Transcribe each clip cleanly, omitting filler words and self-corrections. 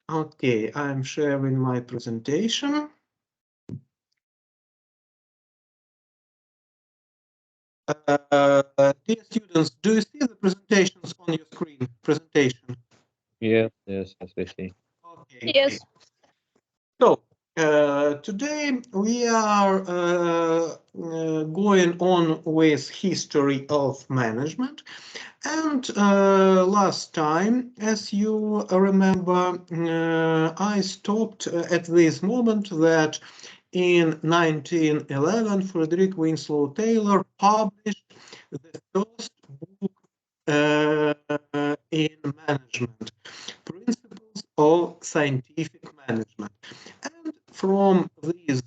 Okay, I'm sharing my presentation. Dear students, do you see the presentations on your screen? Presentation. Yes, we see. Okay. Yes. So today we are going on with history of management. And last time, as you remember, I stopped at this moment that in 1911, Frederick Winslow Taylor published the first book in management, Principles of Scientific Management. And from this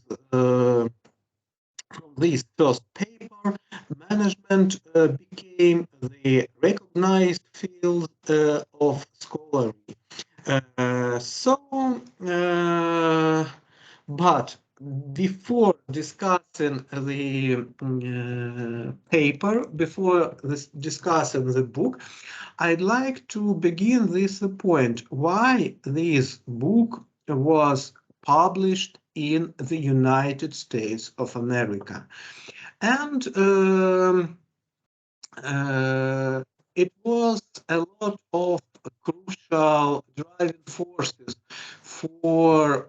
first paper, management became the recognized field of scholarly. But before discussing the paper, before discussing the book, I'd like to begin this point. Why this book was published in the United States of America. And it was a lot of crucial driving forces for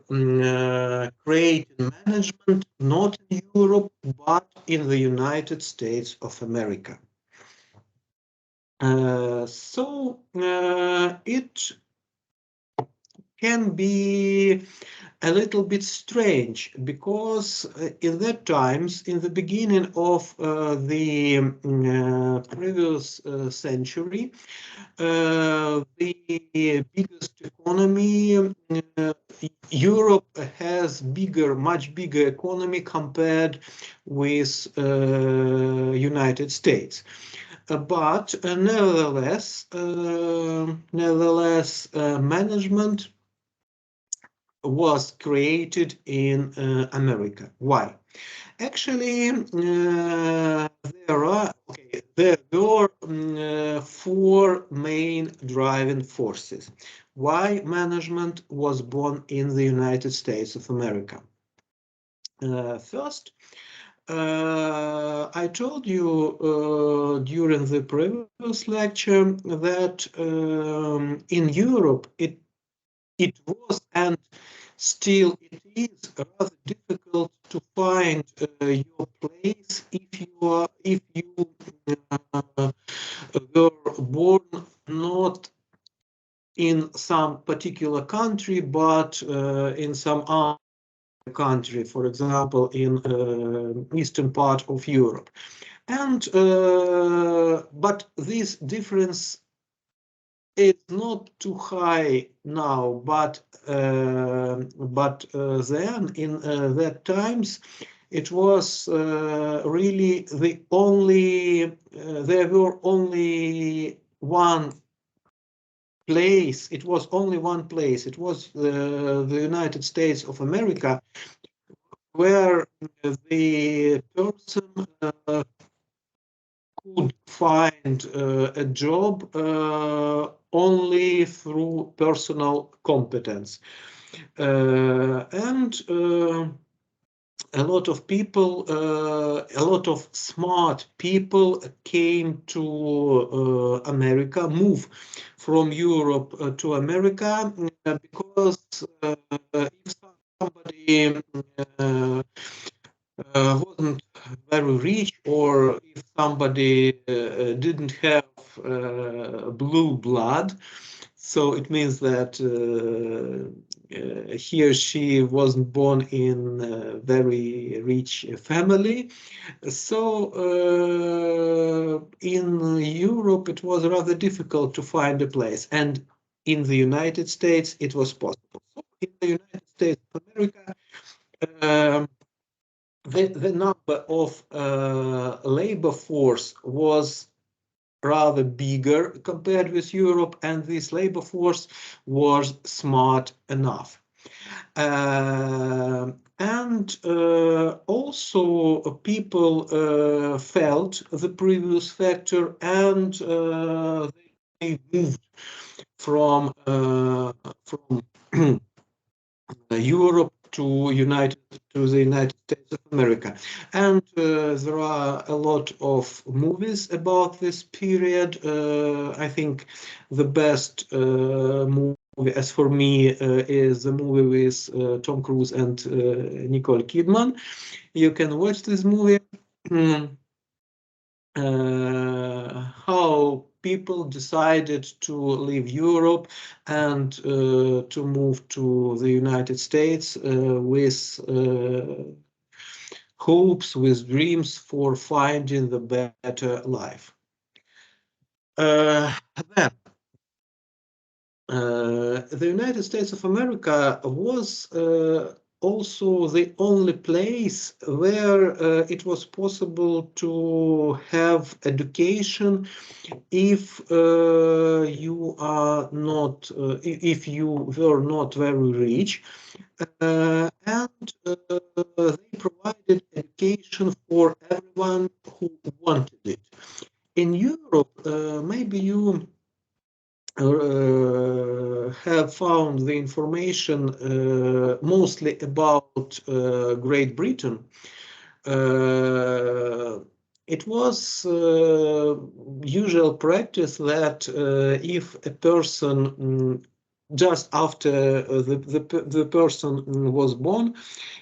creating management, not in Europe, but in the United States of America. It can be a little bit strange because in that times, in the beginning of the previous century, the biggest economy, Europe has much bigger economy compared with United States. But nevertheless, management was created in America. Why? Actually, there were four main driving forces why management was born in the United States of America. First, I told you during the previous lecture that in Europe it was and still it is rather difficult to find your place if you were born not in some particular country but in some other country, for example, in eastern part of Europe. And but this difference is not too high now, but then in that times it was really the only there were only one place. It was only one place. It was the United States of America, where the person could find a job only through personal competence. And a lot of people, a lot of smart people came to America, moved from Europe to America, because if somebody wasn't very rich, or if somebody didn't have blue blood, so it means that he or she wasn't born in a very rich family. So in Europe, it was rather difficult to find a place. And in the United States, it was possible. So in the United States of America, the number of labor force was rather bigger compared with Europe, and this labor force was smart enough. And also people felt the previous factor, and they they moved from Europe to the United States of America, and there are a lot of movies about this period. I think the best movie, as for me, is the movie with Tom Cruise and Nicole Kidman. You can watch this movie. How people decided to leave Europe and to move to the United States with hopes, with dreams for finding the better life. Then, the United States of America was also the only place where it was possible to have education if you are not, if you were not very rich, and they provided education for everyone who wanted it. In Europe, maybe you have found the information mostly about Great Britain. It was usual practice that if a person just after the person was born,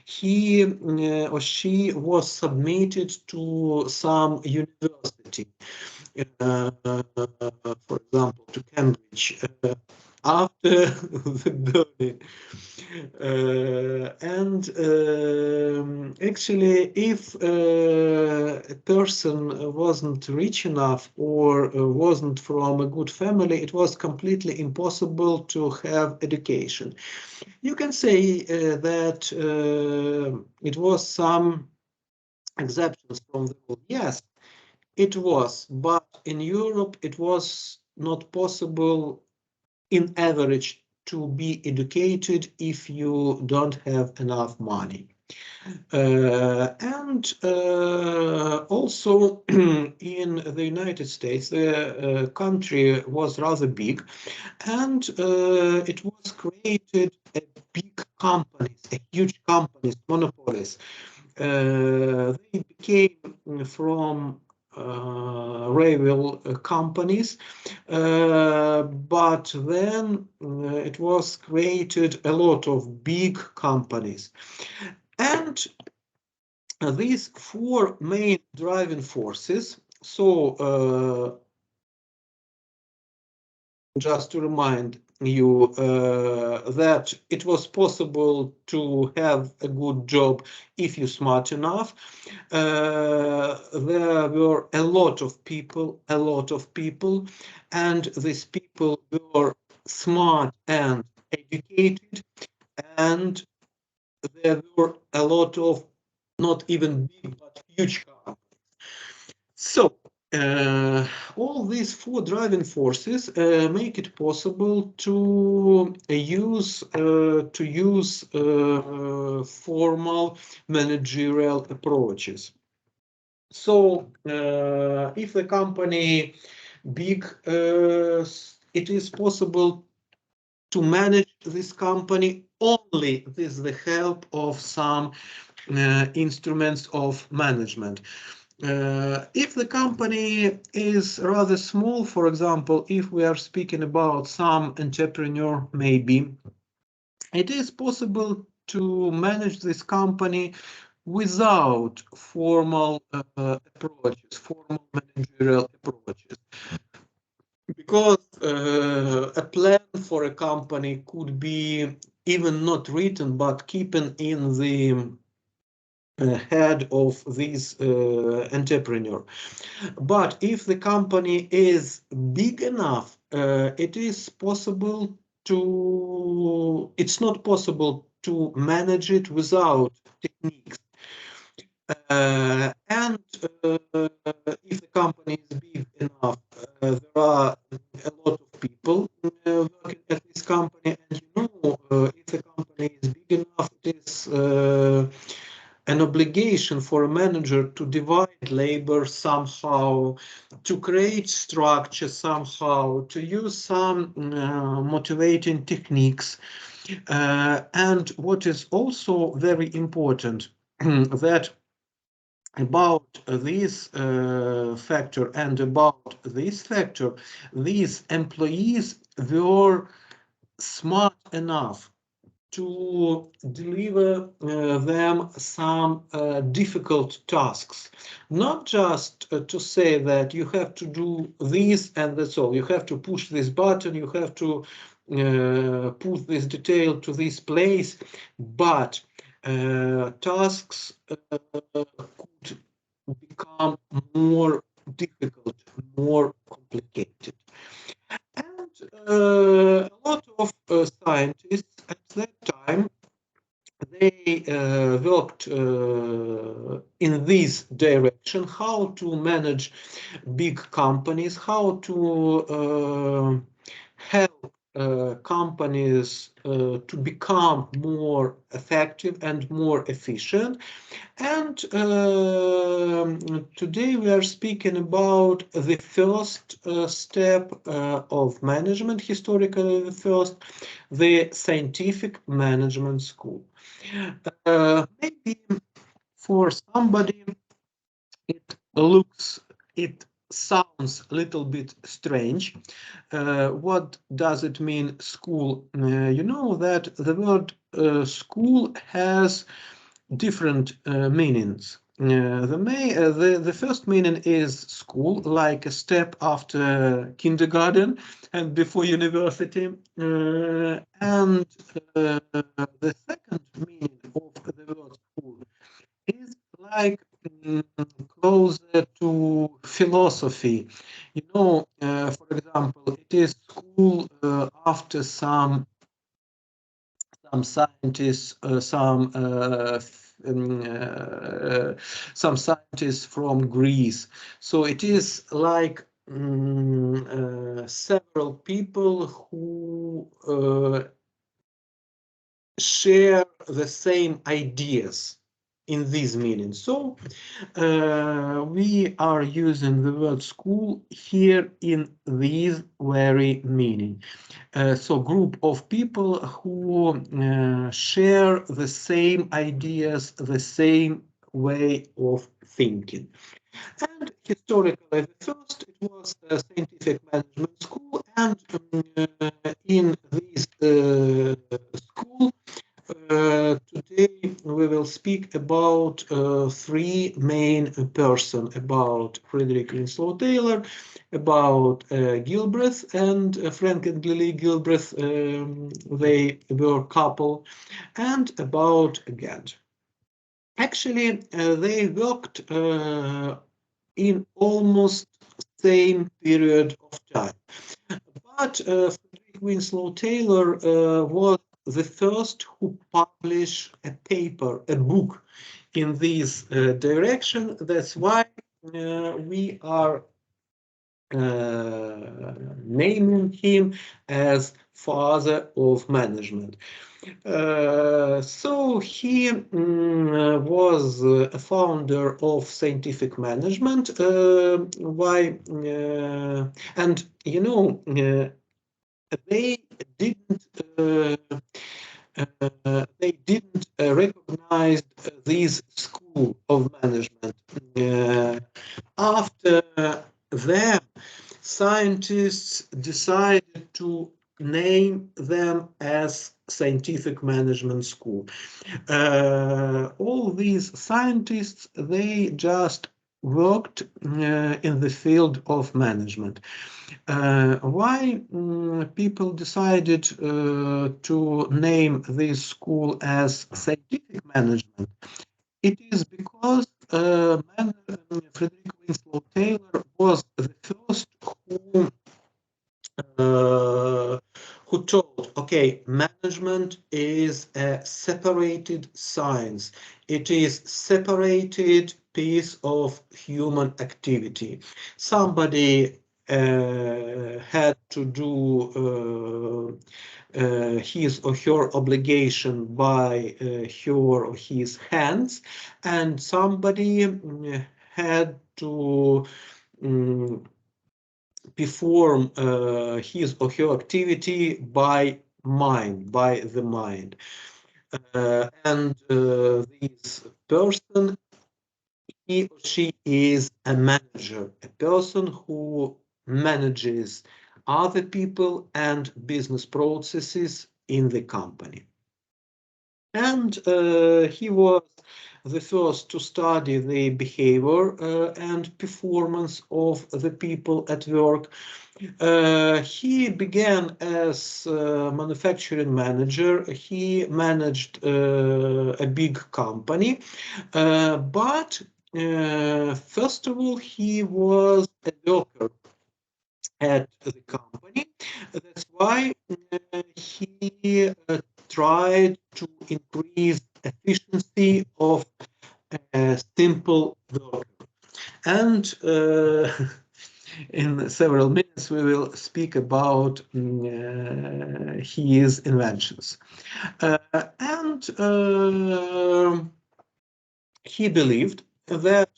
he or she was submitted to some university. For example, to Cambridge, after the burning. And actually, if a person wasn't rich enough or wasn't from a good family, it was completely impossible to have education. You can say that it was some exceptions from the rule. Yes, it was, but in Europe, it was not possible in average to be educated if you don't have enough money. And also in the United States, the country was rather big, and it was created a big companies, a huge companies, monopolies. They became from rival companies, but then it was created a lot of big companies. And these four main driving forces, so just to remind you that it was possible to have a good job if you're smart enough. There were a lot of people, and these people were smart and educated, and there were a lot of not even big but huge companies. So all these four driving forces make it possible to use formal managerial approaches. So if the company big, it is possible to manage this company only with the help of some instruments of management. If the company is rather small, for example, if we are speaking about some entrepreneur, maybe, it is possible to manage this company without formal approaches, formal managerial approaches. Because a plan for a company could be even not written, but keeping in the head of this entrepreneur. But if the company is big enough, it is possible to, it's not possible to manage it without techniques. And if the company is big enough, there are a lot of people working at this company, and you know, if the company is big enough, it is an obligation for a manager to divide labor somehow to create structure somehow, to use some motivating techniques. And what is also very important, that about this factor and about this factor, these employees were smart enough to deliver them some difficult tasks. Not just to say that you have to do this and that's all. You have to push this button, you have to put this detail to this place, but tasks could become more difficult, more complicated. And a lot of scientists at that time, they worked in this direction, how to manage big companies, how to help companies to become more effective and more efficient. And today we are speaking about the first step of management, historically the first, the scientific management school. Maybe for somebody it sounds a little bit strange. What does it mean, school? You know that the word school has different meanings. The first meaning is school, like a step after kindergarten and before university. And the second meaning of the word school is like closer to philosophy. You know, for example, it is school after some scientists, some scientists from Greece. So it is like several people who share the same ideas in these meanings. So we are using the word school here in this very meaning. So group of people who share the same ideas, the same way of thinking. And historically, the first, it was a scientific management school, and in this school, today we will speak about three main persons, about Frederick Winslow Taylor, about Gilbreth, and Frank and Lily Gilbreth, they were couple, and about Gantt. Actually, they worked in almost same period of time. But Frederick Winslow Taylor was the first who published a paper, a book in this direction. That's why we are naming him as father of management. So he was a founder of scientific management. Why? And you know, they didn't recognize this school of management. After them, scientists decided to name them as scientific management school. All these scientists, they just worked in the field of management. Why people decided to name this school as scientific management? It is because Frederick Winslow Taylor was the first who told, okay, management is a separated science. It is separated piece of human activity. Somebody had to do his or her obligation by her or his hands, and somebody had to perform his or her activity by the mind. And this person, he or she is a manager, a person who manages other people and business processes in the company. And he was the first to study the behavior and performance of the people at work. He began as a manufacturing manager. He managed a big company, but first of all, he was a worker at the company. That's why he tried to increase efficiency of a simple worker. And in several minutes, we will speak about his inventions. And he believed that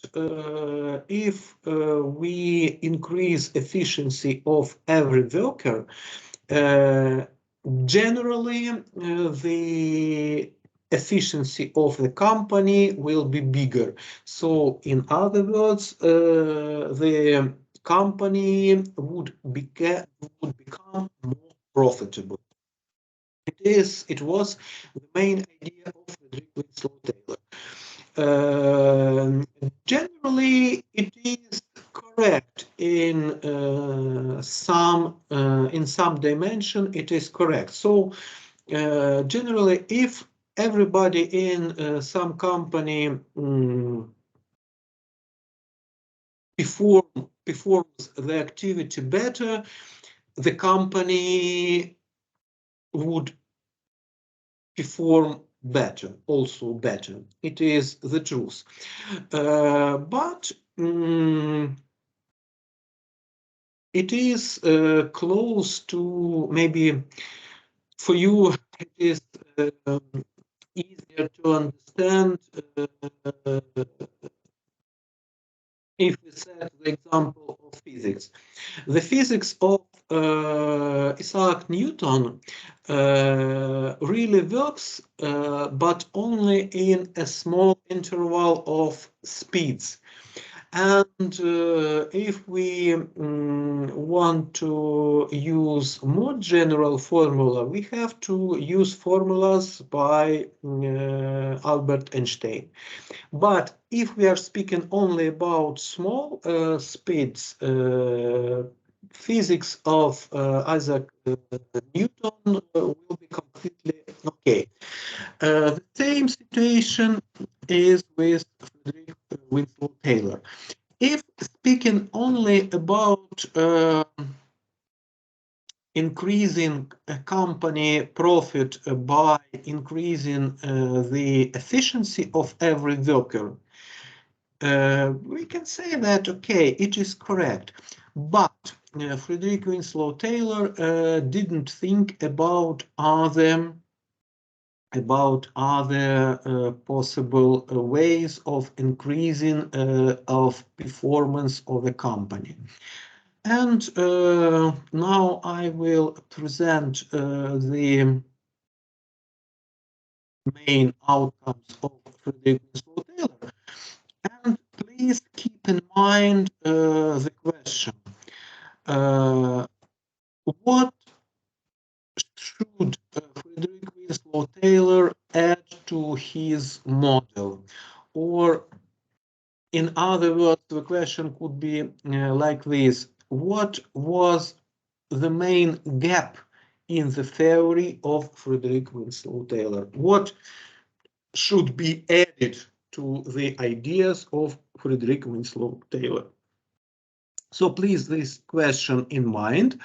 if we increase efficiency of every worker, generally the efficiency of the company will be bigger. So in other words, the company would become more profitable. It was the main idea of Frederick Winslow Taylor. Generally, it is correct in some dimension. It is correct. So generally, if everybody in some company performs the activity better, the company would perform better, also better. It is the truth. But it is close to, maybe for you, it is easier to understand if we set the example of physics. The physics of Isaac Newton really works, but only in a small interval of speeds. And if we want to use more general formula, we have to use formulas by Albert Einstein. But if we are speaking only about small speeds, physics of Isaac Newton will be completely okay. The same situation is with Frederick Winslow Taylor. If speaking only about increasing a company profit by increasing the efficiency of every worker, we can say that, okay, it is correct. But Frederick Winslow Taylor didn't think about other possible ways of increasing of performance of a company. And now I will present the main outcomes of Frederick Winslow Taylor. And please keep in mind the question, what should Frederick Winslow Taylor add to his model? Or in other words, the question could be like this: what was the main gap in the theory of Frederick Winslow Taylor? What should be added to the ideas of Frederick Winslow Taylor? So please, this question in mind,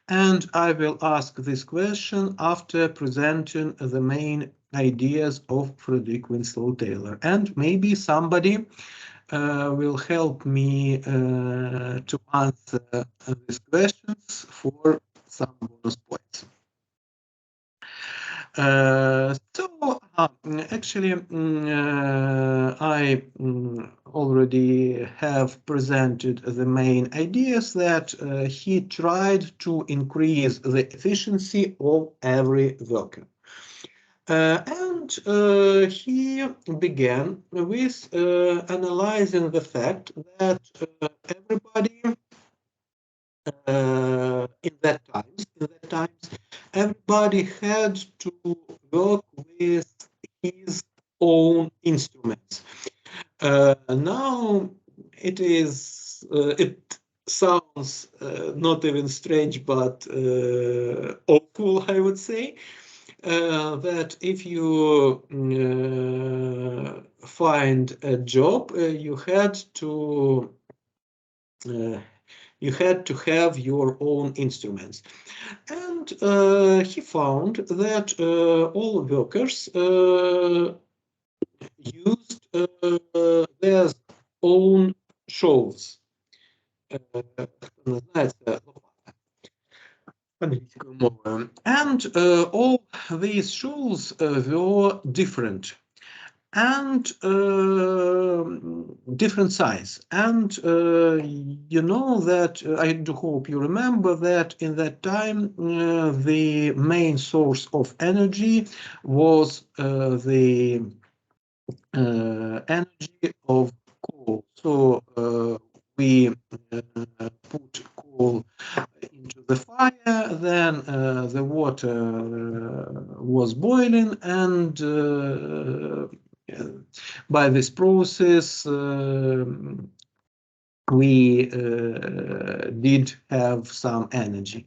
and I will ask this question after presenting the main ideas of Frederick Winslow Taylor. And maybe somebody will help me to answer these questions for some bonus points. So Actually, I already have presented the main ideas that he tried to increase the efficiency of every worker. And he began with analyzing the fact that everybody in that times, everybody had to work with his own instruments. Now it sounds not even strange, but awful, I would say. That if you find a job, you had to have your own instruments. And he found that all workers used their own shows. And all these shows were different and different size. And you know that, I do hope you remember that in that time the main source of energy was the energy of coal. So we put coal into the fire, then the water was boiling, and by this process we did have some energy.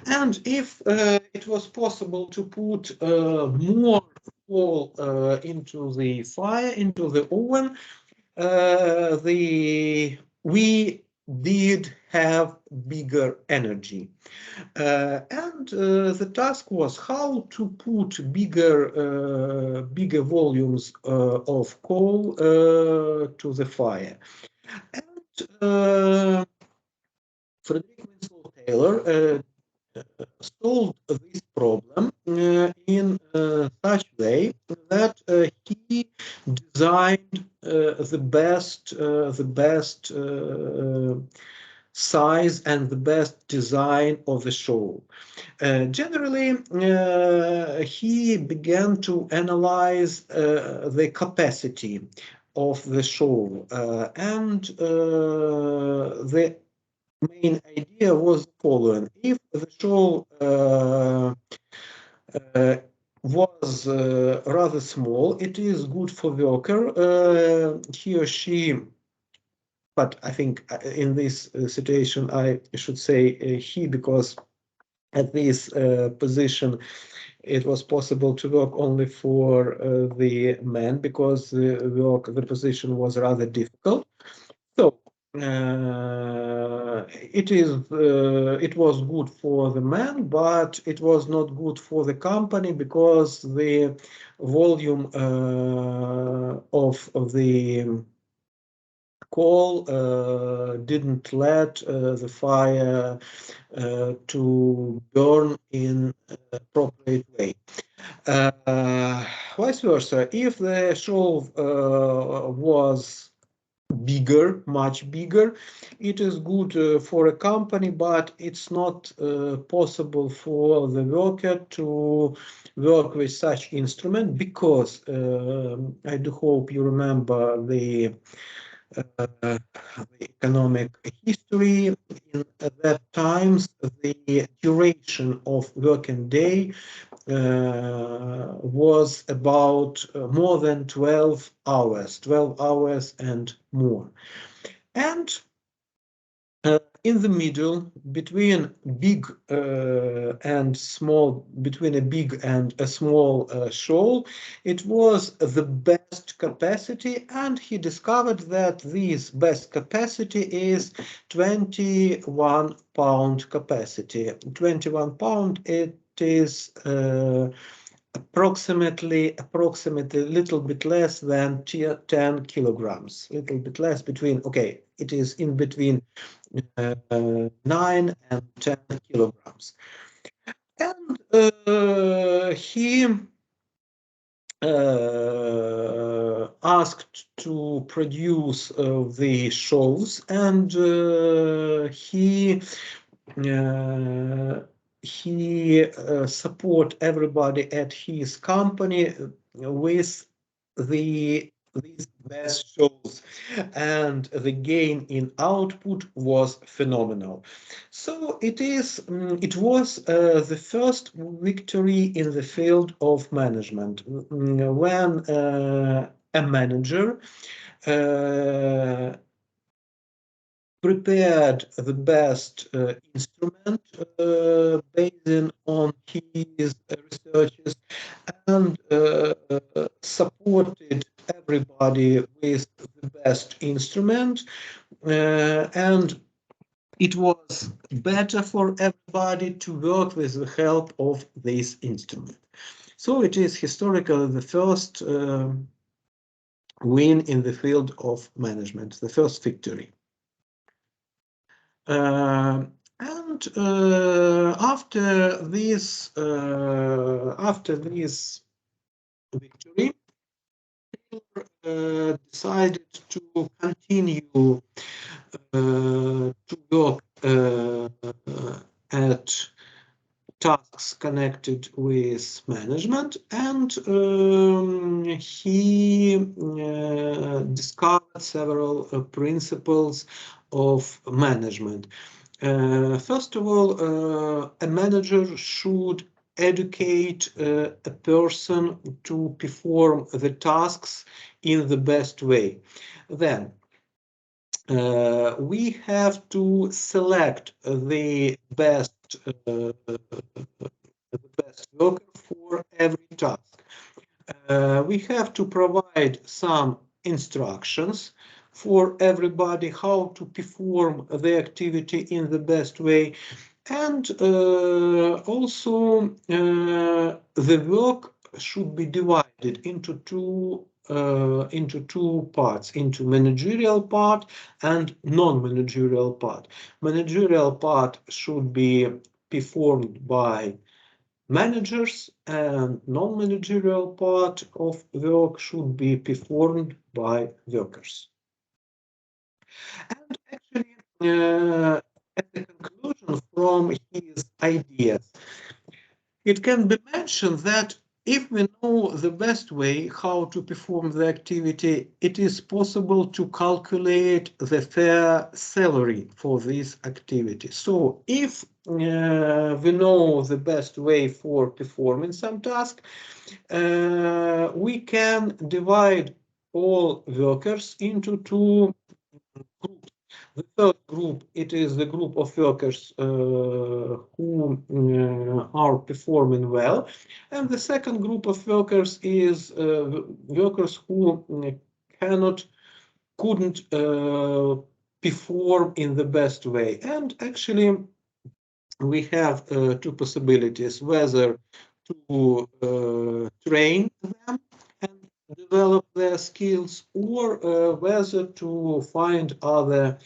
And if it was possible to put more coal into the fire, into the oven, we did have bigger energy. And the task was how to put bigger volumes of coal to the fire. And Frederick Winslow Taylor solved this problem in such way that he designed the best size and the best design of the show. Generally, he began to analyze the capacity of the show, and the main idea was the following: if the show was rather small, it is good for worker. He or she, but I think in this situation I should say he, because at this position it was possible to work only for the men, because the position was rather difficult. So it was good for the man, but it was not good for the company, because the volume of the coal didn't let the fire to burn in an appropriate way. Vice versa, if the show was bigger, much bigger, it is good for a company, but it's not possible for the worker to work with such instrument, because I do hope you remember the economic history. In that times, the duration of working day was about more than 12 hours and more. And in the middle, between big and small, between a big and a small shoal, it was the best capacity, and he discovered that this best capacity is 21 pound capacity. 21 pound, it is approximately a little bit less than 10 kilograms, a little bit less, between, okay, it is in between 9 and 10 kilograms. And he asked to produce the shows, and he support everybody at his company with these best shows, and the gain in output was phenomenal. So it was the first victory in the field of management, when a manager prepared the best instrument based on his researches, and supported everybody with the best instrument, and it was better for everybody to work with the help of this instrument. So it is historically the first win in the field of management, the first victory. And after this victory, Taylor decided to continue to work at tasks connected with management, and he discovered several principles of management. First of all, a manager should educate a person to perform the tasks in the best way. Then we have to select the best worker for every task. We have to provide some instructions for everybody how to perform the activity in the best way, and also the work should be divided into two parts, into managerial part and non-managerial part. Managerial part should be performed by managers, and non-managerial part of work should be performed by workers. And actually, as a conclusion from his ideas, it can be mentioned that if we know the best way how to perform the activity, it is possible to calculate the fair salary for this activity. So if we know the best way for performing some task, we can divide all workers into two groups. The first group, it is the group of workers who are performing well, and the second group of workers is workers who couldn't perform in the best way. And actually, we have two possibilities: whether to train them and develop their skills, or whether to find other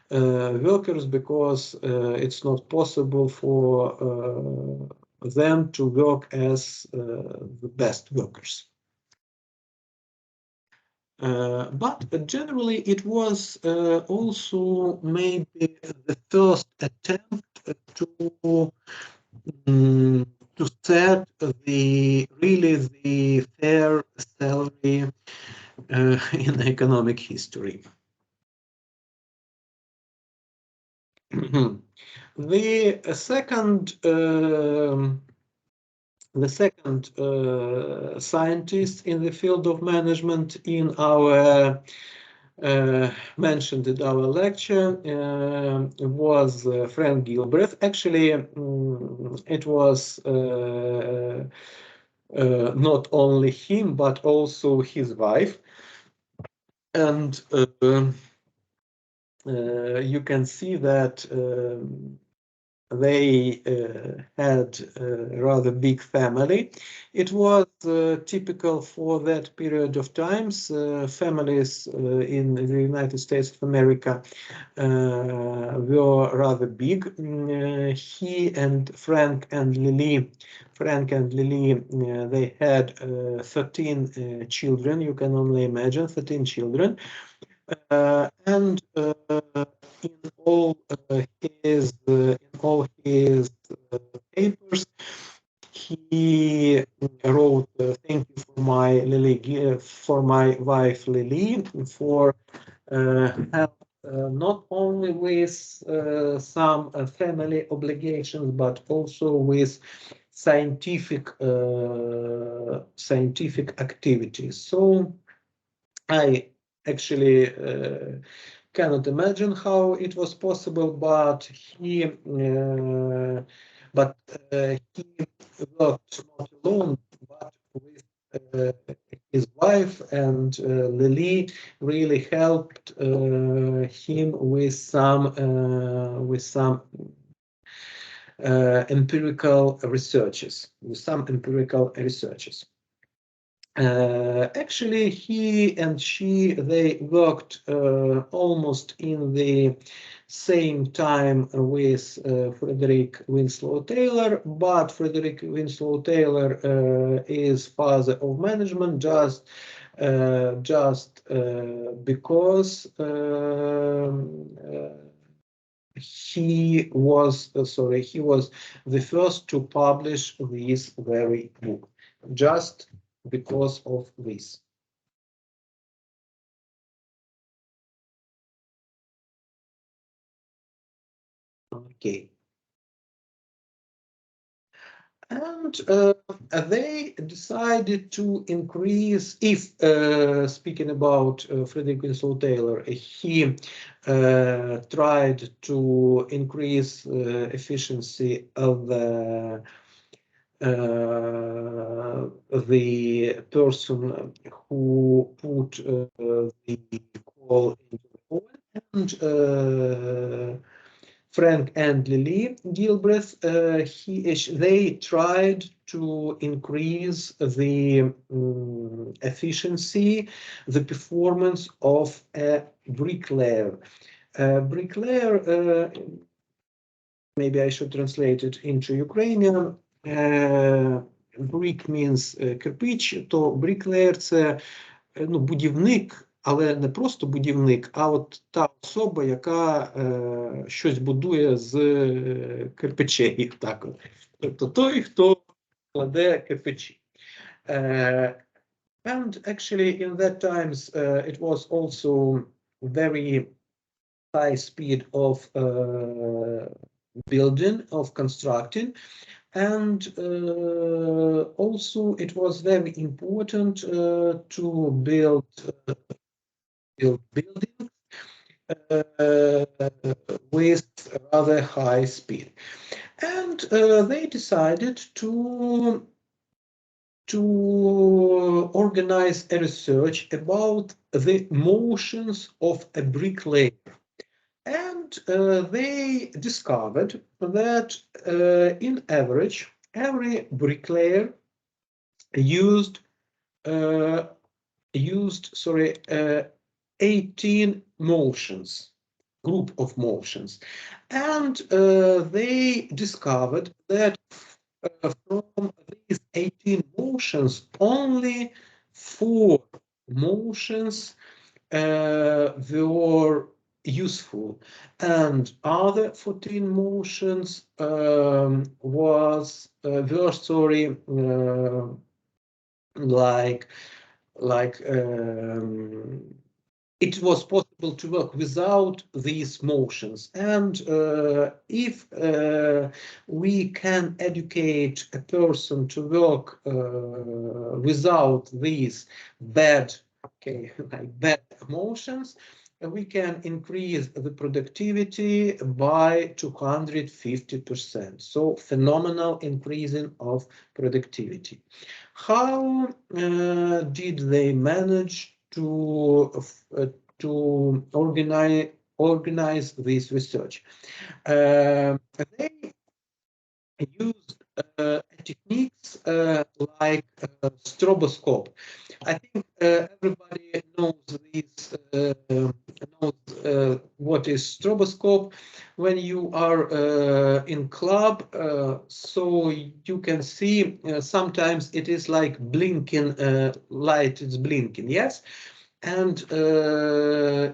workers, because it's not possible for them to work as the best workers. But generally, it was also maybe the first attempt to set the fair salary in economic history. The second scientist in the field of management in our mentioned in our lecture was Frank Gilbreth. Actually, it was not only him, but also his wife. And you can see that they had a rather big family. It was typical for that period of times. Families in the United States of America were rather big. He and Frank and Lily, they had 13 children. You can only imagine 13 children. And in all his papers, he wrote, "Thank you for my for my wife Lily for help not only with some family obligations but also with scientific activities." So I actually cannot imagine how it was possible, but he worked not alone, but with his wife, and Lily really helped him with some empirical researches. Actually, he and she, they worked almost in the same time with Frederick Winslow Taylor, but Frederick Winslow Taylor is father of management just because he was the first to publish this very book, just because of this. Okay. And they decided to increase, if speaking about Frederick Winslow Taylor, he tried to increase efficiency of the person who put the coal into the oven, and Frank and Lily Gilbreth, they tried to increase the efficiency, the performance of a bricklayer. Bricklayer, maybe I should translate it into Ukrainian. Brick means кирпич, то bricklayer – це будівник, але не просто будівник, а от та особа, яка щось будує з кирпичей. Так. Тобто той, хто кладе кирпичі. And actually in that times it was also very high speed of building, of constructing. And also it was very important to build buildings with rather high speed. And they decided to organize a research about the motions of a bricklayer. And they discovered that in average, every bricklayer used 18 motions, group of motions. And they discovered that from these 18 motions, only 4 motions were useful, and other 14 motions were it was possible to work without these motions. And if we can educate a person to work without these bad motions, we can increase the productivity by 250%. So phenomenal increasing of productivity. How did they manage to organize organize this research. They used techniques like stroboscope. I think everybody knows this, knows what is stroboscope. When you are in club, so you can see sometimes it is like blinking light is blinking, yes. And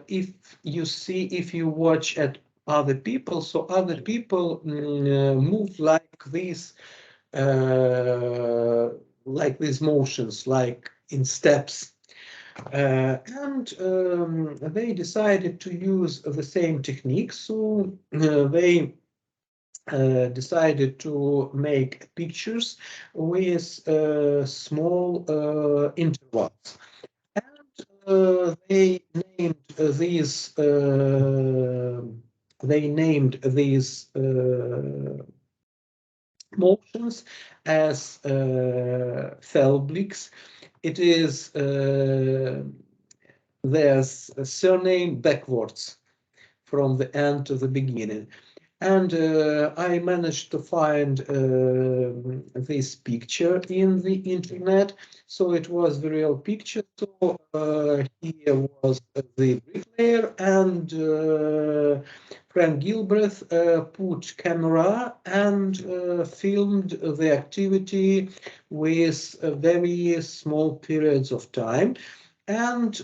if you watch at other people, so other people move like these motions, like in steps. And they decided to use the same technique, so they decided to make pictures with small intervals. They named these motions as Thelbliks. It is their surname backwards from the end to the beginning. And I managed to find this picture in the internet. So it was the real picture. So here was the bricklayer, and Frank Gilbreth put camera and filmed the activity with very small periods of time. And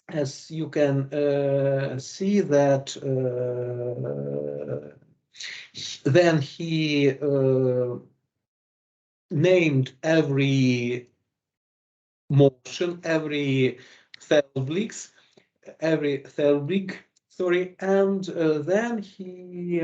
as you can see that then he named every motion, every Thelbliks, sorry, and then he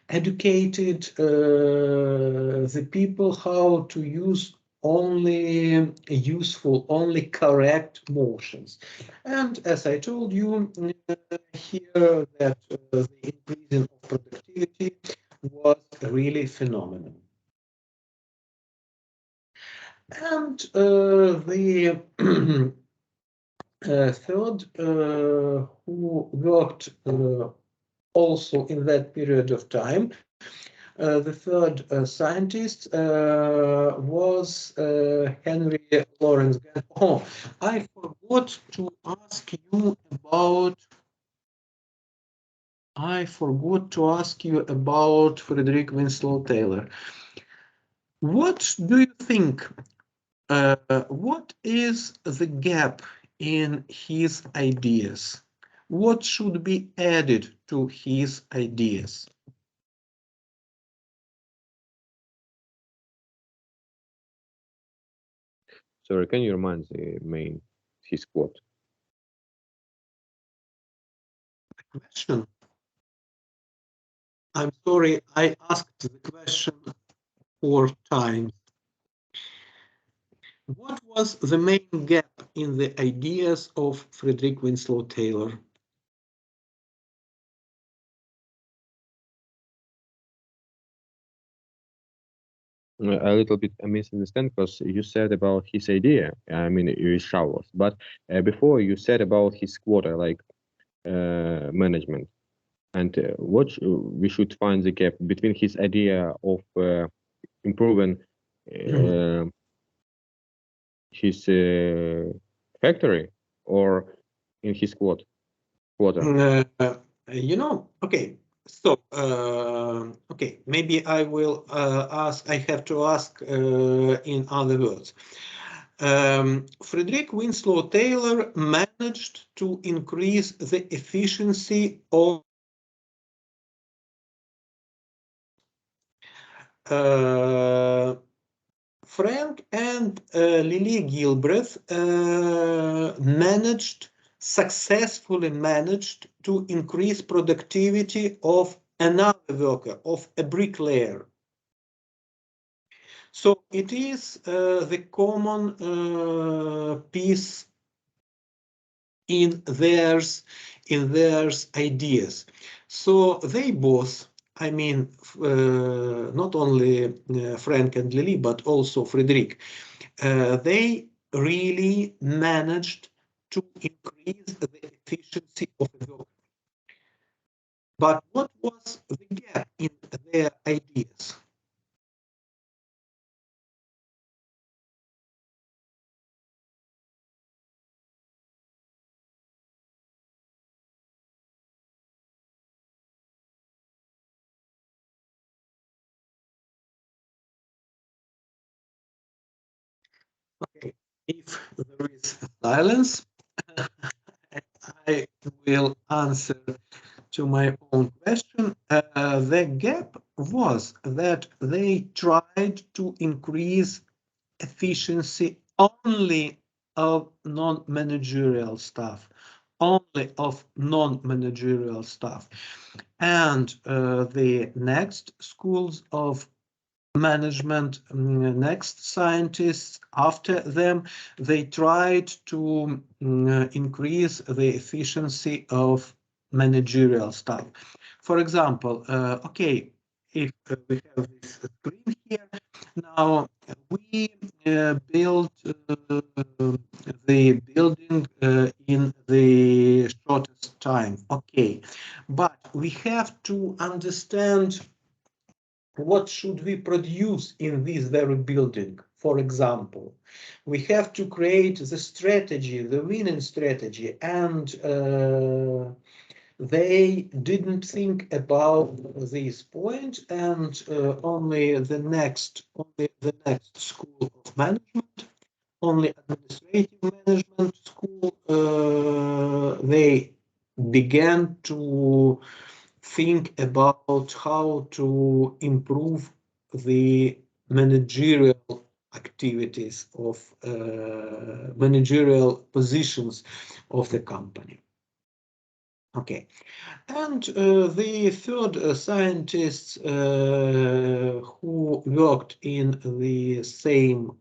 educated the people how to use only useful, only correct motions. And as I told you here, that the increase of productivity was really phenomenal. And the third who worked also in that period of time, the third scientist was Henry Lawrence Gant. Oh, I forgot to ask you about. Frederick Winslow Taylor. What do you think? What is the gap in his ideas? What should be added to his ideas? Sorry, can you remind his quote? Question. I'm sorry, I asked the question 4 times. What was the main gap in the ideas of Frederick Winslow Taylor? A little bit I misunderstand, because you said about his idea. I mean, his showers, but before you said about his quota, like management, and we should find the gap between his idea of improving his factory, or in his quota. Okay. So, okay, maybe I will ask. I have to ask in other words. Frederick Winslow Taylor managed to increase the efficiency of Frank and Lily Gilbreth successfully managed to increase productivity of another worker, of a bricklayer. So it is the common piece in their ideas. So they both, I mean, not only Frank and Lily, but also Frederick, they really managed to increase the efficiency of the work. But what was the gap in their ideas? Okay, if there is silence, I will answer to my own question. The gap was that they tried to increase efficiency only of non-managerial staff, only of non-managerial staff. And the next schools of management, next scientists after them, they tried to increase the efficiency of managerial staff. For example, okay, if we have this screen here, now we built the building in the shortest time, okay, but we have to understand what should we produce in this very building. For example, we have to create the strategy, the winning strategy, and they didn't think about this point, and only the next school of management, only administrative management school, they began to think about how to improve the managerial activities of managerial positions of the company. Okay, and the third scientists who worked in the same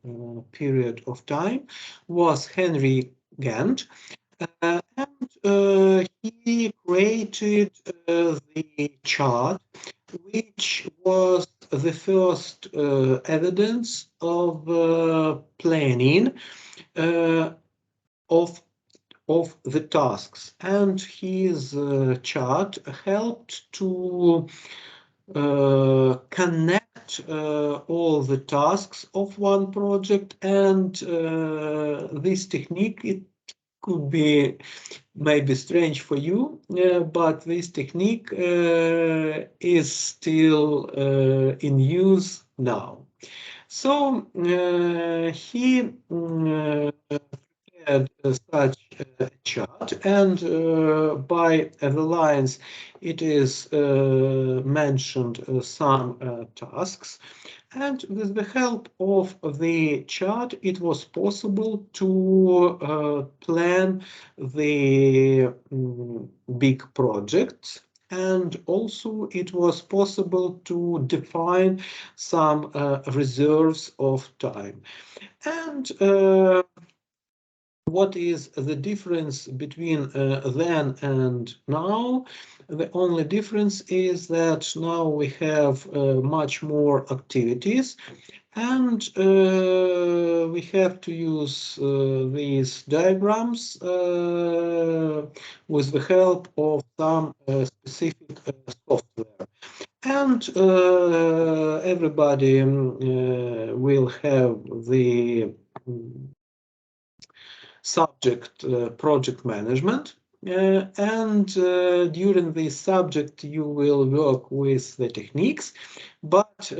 period of time was Henry Gantt. And he created the chart, which was the first evidence of planning of the tasks. And his chart helped to connect all the tasks of one project, and this technique, it could be maybe strange for you, but this technique is still in use now. So he prepared such a chart, and by the lines it is mentioned some tasks. And with the help of the chart, it was possible to plan the big projects. And also it was possible to define some reserves of time. And what is the difference between then and now? The only difference is that now we have much more activities, and we have to use these diagrams with the help of some specific software. And everybody will have the subject project management, and during this subject you will work with the techniques, but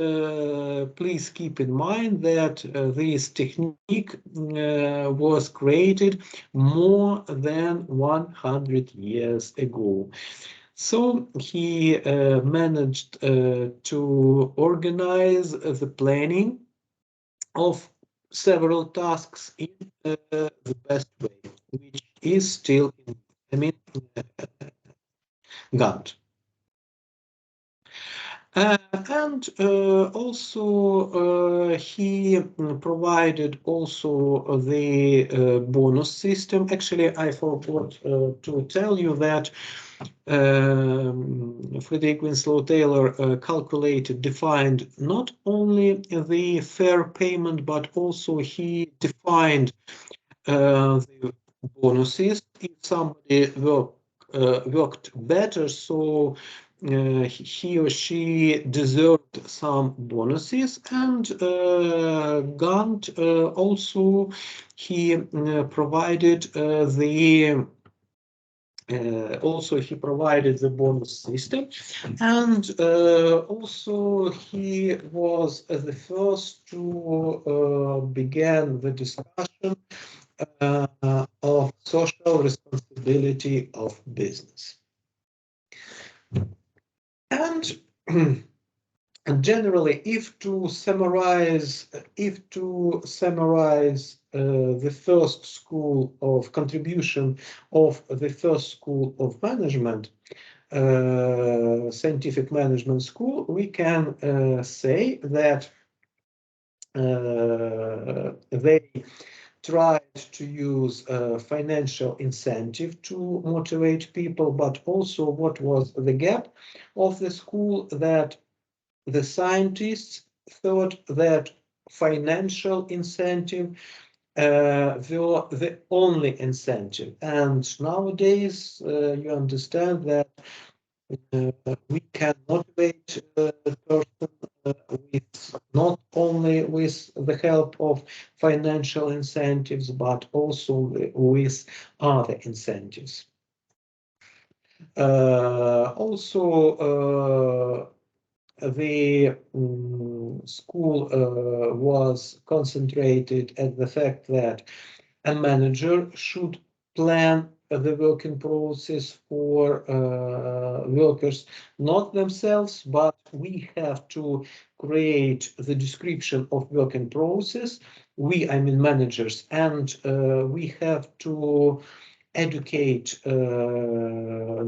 please keep in mind that this technique was created more than 100 years ago. So he managed to organize the planning of several tasks in the best way, which is still in Gantt. And also he provided also the bonus system. Actually, I forgot to tell you that Frederick Winslow Taylor defined not only the fair payment, but also he defined the bonuses. If somebody worked better, so he or she deserved some bonuses, and Gant also he provided the bonus system, and also he was the first to begin the discussion of social responsibility of business. And generally, if to summarize the first school of contribution of the first school of management, scientific management school, we can say that they tried to use financial incentive to motivate people, but also what was the gap of the school, that the scientists thought that financial incentive were the only incentive. And nowadays, you understand that we can motivate a person with not only with the help of financial incentives, but also with other incentives. Also, the school was concentrated at the fact that a manager should plan the working process for workers, not themselves, but we have to create the description of working process. I mean managers, and we have to educate the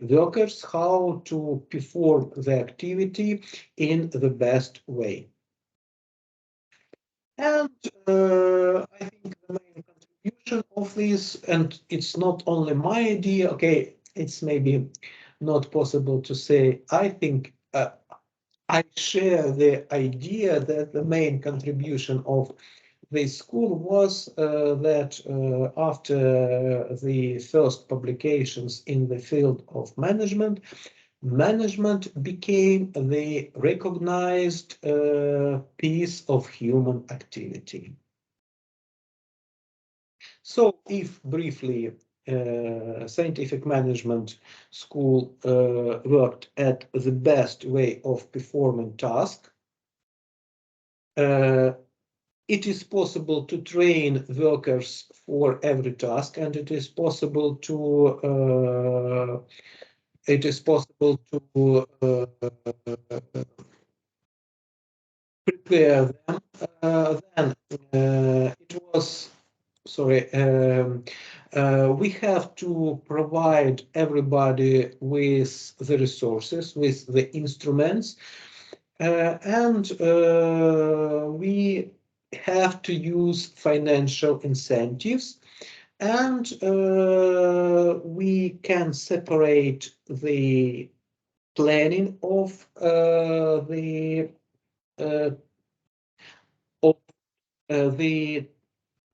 workers how to perform the activity in the best way. And I think the main contribution of this, and it's not only my idea, okay, it's maybe not possible to say, I think I share the idea that the main contribution of this school was that after the first publications in the field of management, management became the recognized piece of human activity. So if briefly, scientific management school worked at the best way of performing task, it is possible to train workers for every task, and it is possible to prepare them. Then it was we have to provide everybody with the resources, with the instruments, and we have to use financial incentives, and we can separate the planning of the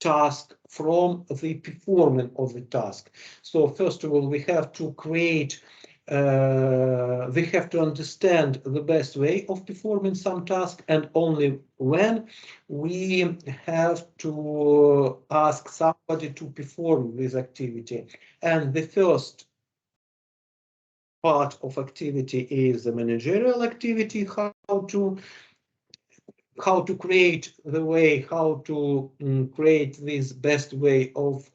task from the performance of the task. So first of all, we have to create, we have to understand the best way of performing some task, and only when we have to ask somebody to perform this activity. And the first part of activity is the managerial activity, how to create the way, how to create this best way of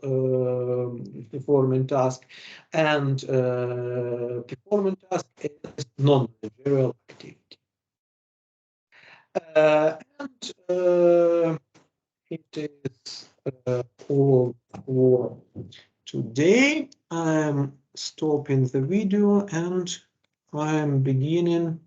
performing task, and performing task is non-managerial activity. And it is all for today. I'm stopping the video and I'm beginning